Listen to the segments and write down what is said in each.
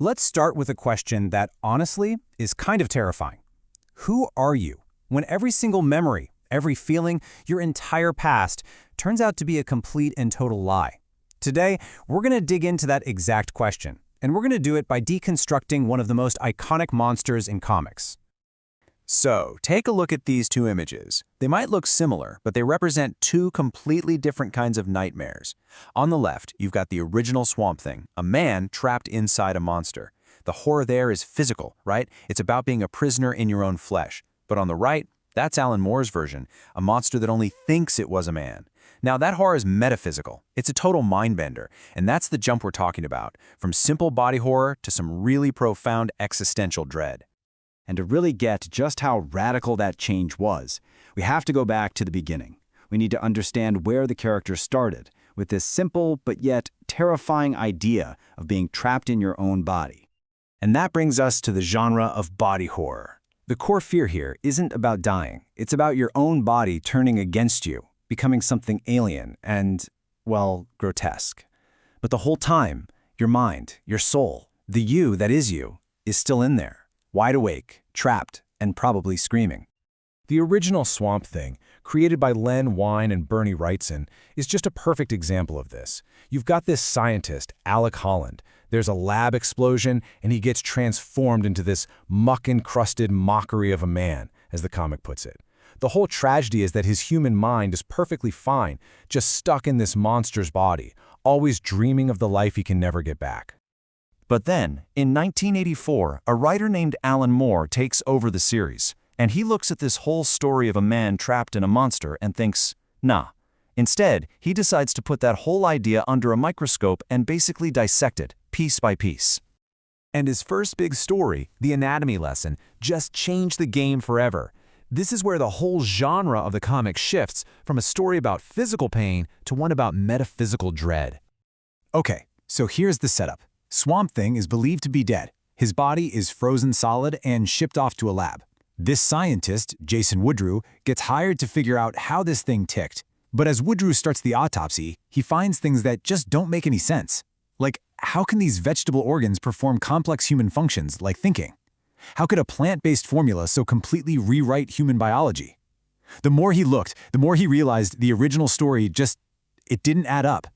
Let's start with a question that, honestly, is kind of terrifying. Who are you when every single memory, every feeling, your entire past turns out to be a complete and total lie? Today, we're going to dig into that exact question, and we're going to do it by deconstructing one of the most iconic monsters in comics. So, take a look at these two images. They might look similar, but they represent two completely different kinds of nightmares. On the left, you've got the original Swamp Thing, a man trapped inside a monster. The horror there is physical, right? It's about being a prisoner in your own flesh. But on the right, that's Alan Moore's version, a monster that only thinks it was a man. Now, that horror is metaphysical. It's a total mind-bender, and that's the jump we're talking about, from simple body horror to some really profound existential dread. And to really get just how radical that change was, we have to go back to the beginning. We need to understand where the character started, with this simple but yet terrifying idea of being trapped in your own body. And that brings us to the genre of body horror. The core fear here isn't about dying. It's about your own body turning against you, becoming something alien and, well, grotesque. But the whole time, your mind, your soul, the you that is you, is still in there, wide awake, trapped, and probably screaming. The original Swamp Thing, created by Len Wein and Bernie Wrightson, is just a perfect example of this. You've got this scientist, Alec Holland. There's a lab explosion, and he gets transformed into this muck-encrusted mockery of a man, as the comic puts it. The whole tragedy is that his human mind is perfectly fine, just stuck in this monster's body, always dreaming of the life he can never get back. But then, in 1984, a writer named Alan Moore takes over the series, and he looks at this whole story of a man trapped in a monster and thinks, nah. Instead, he decides to put that whole idea under a microscope and basically dissect it, piece by piece. And his first big story, The Anatomy Lesson, just changed the game forever. This is where the whole genre of the comic shifts from a story about physical pain to one about metaphysical dread. Okay, so here's the setup. Swamp Thing is believed to be dead. His body is frozen solid and shipped off to a lab. This scientist, Jason Woodrue, gets hired to figure out how this thing ticked. But as Woodrue starts the autopsy, he finds things that just don't make any sense. Like, how can these vegetable organs perform complex human functions like thinking? How could a plant-based formula so completely rewrite human biology? The more he looked, the more he realized the original story it didn't add up.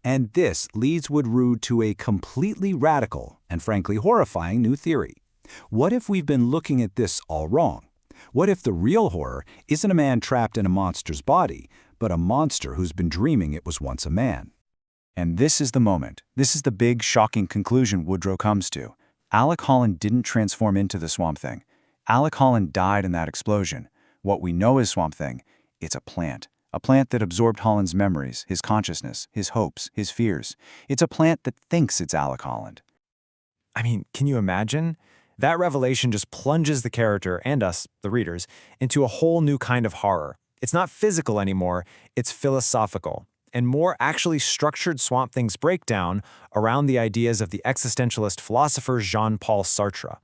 And this leads Woodrue to a completely radical and frankly horrifying new theory. What if we've been looking at this all wrong? What if the real horror isn't a man trapped in a monster's body, but a monster who's been dreaming it was once a man? And this is the moment. This is the big, shocking conclusion Woodrue comes to. Alec Holland didn't transform into the Swamp Thing. Alec Holland died in that explosion. What we know as Swamp Thing, it's a plant. A plant that absorbed Holland's memories, his consciousness, his hopes, his fears. It's a plant that thinks it's Alec Holland. I mean, can you imagine? That revelation just plunges the character, and us, the readers, into a whole new kind of horror. It's not physical anymore, it's philosophical. And Moore actually structured Swamp Thing's breakdown around the ideas of the existentialist philosopher Jean-Paul Sartre.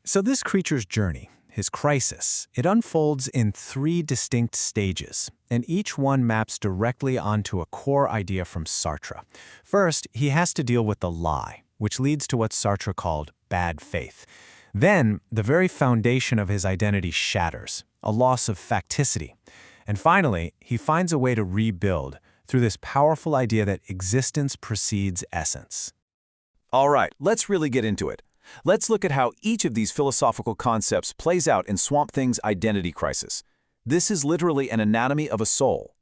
So this creature's journey, his crisis, it unfolds in 3 distinct stages, and each one maps directly onto a core idea from Sartre. First, he has to deal with the lie, which leads to what Sartre called bad faith. Then, the very foundation of his identity shatters, a loss of facticity. And finally, he finds a way to rebuild through this powerful idea that existence precedes essence. All right, let's really get into it. Let's look at how each of these philosophical concepts plays out in Swamp Thing's identity crisis. This is literally an anatomy of a soul.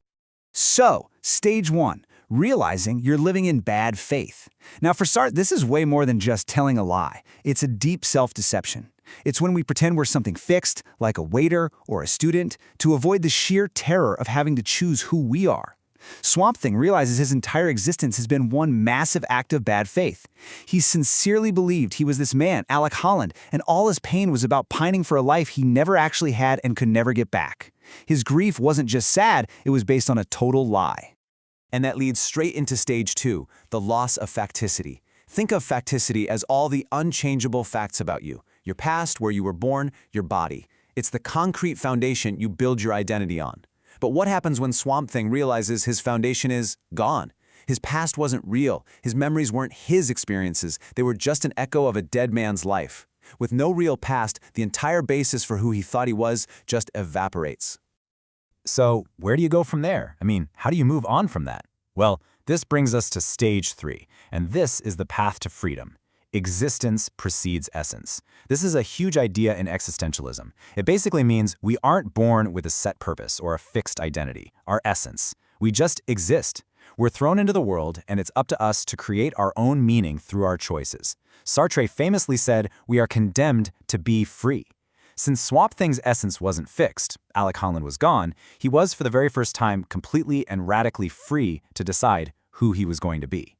So, stage 1, realizing you're living in bad faith. Now for Sartre, this is way more than just telling a lie. It's a deep self-deception. It's when we pretend we're something fixed, like a waiter or a student, to avoid the sheer terror of having to choose who we are. Swamp Thing realizes his entire existence has been one massive act of bad faith. He sincerely believed he was this man, Alec Holland, and all his pain was about pining for a life he never actually had and could never get back. His grief wasn't just sad, it was based on a total lie. And that leads straight into stage 2, the loss of facticity. Think of facticity as all the unchangeable facts about you. Your past, where you were born, your body. It's the concrete foundation you build your identity on. But what happens when Swamp Thing realizes his foundation is gone? His past wasn't real. His memories weren't his experiences. They were just an echo of a dead man's life. With no real past, the entire basis for who he thought he was just evaporates. So, where do you go from there? I mean, how do you move on from that? Well, this brings us to stage 3, and this is the path to freedom. Existence precedes essence. This is a huge idea in existentialism. It basically means we aren't born with a set purpose or a fixed identity, our essence. We just exist. We're thrown into the world, and it's up to us to create our own meaning through our choices. Sartre famously said, "We are condemned to be free." Since Swamp Thing's essence wasn't fixed, Alec Holland was gone, he was for the very first time completely and radically free to decide who he was going to be.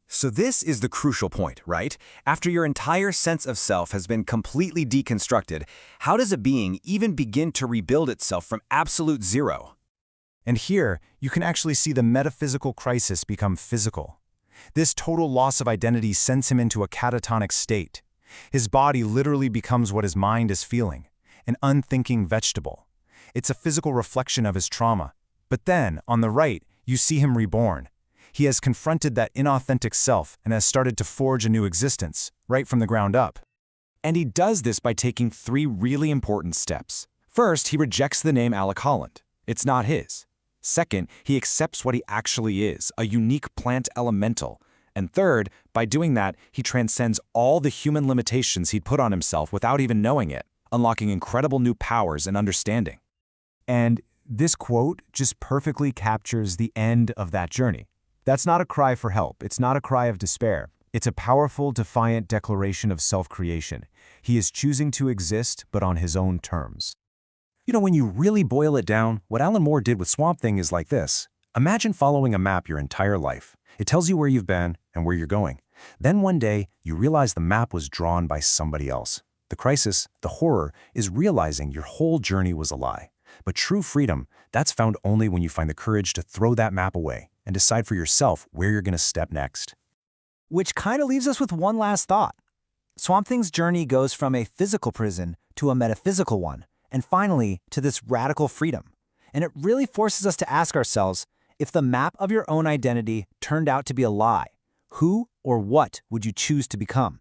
So this is the crucial point, right? After your entire sense of self has been completely deconstructed, how does a being even begin to rebuild itself from absolute zero? And here, you can actually see the metaphysical crisis become physical. This total loss of identity sends him into a catatonic state. His body literally becomes what his mind is feeling, an unthinking vegetable. It's a physical reflection of his trauma. But then, on the right, you see him reborn. He has confronted that inauthentic self and has started to forge a new existence, right from the ground up. And he does this by taking 3 really important steps. First, he rejects the name Alec Holland. It's not his. Second, he accepts what he actually is, a unique plant elemental. And third, by doing that, he transcends all the human limitations he'd put on himself without even knowing it, unlocking incredible new powers and understanding. And this quote just perfectly captures the end of that journey. That's not a cry for help. It's not a cry of despair. It's a powerful, defiant declaration of self-creation. He is choosing to exist, but on his own terms. You know, when you really boil it down, what Alan Moore did with Swamp Thing is like this. Imagine following a map your entire life. It tells you where you've been and where you're going. Then one day, you realize the map was drawn by somebody else. The crisis, the horror, is realizing your whole journey was a lie. But true freedom, that's found only when you find the courage to throw that map away and decide for yourself where you're going to step next. Which kind of leaves us with one last thought. Swamp Thing's journey goes from a physical prison to a metaphysical one, and finally to this radical freedom. And it really forces us to ask ourselves, if the map of your own identity turned out to be a lie, who or what would you choose to become?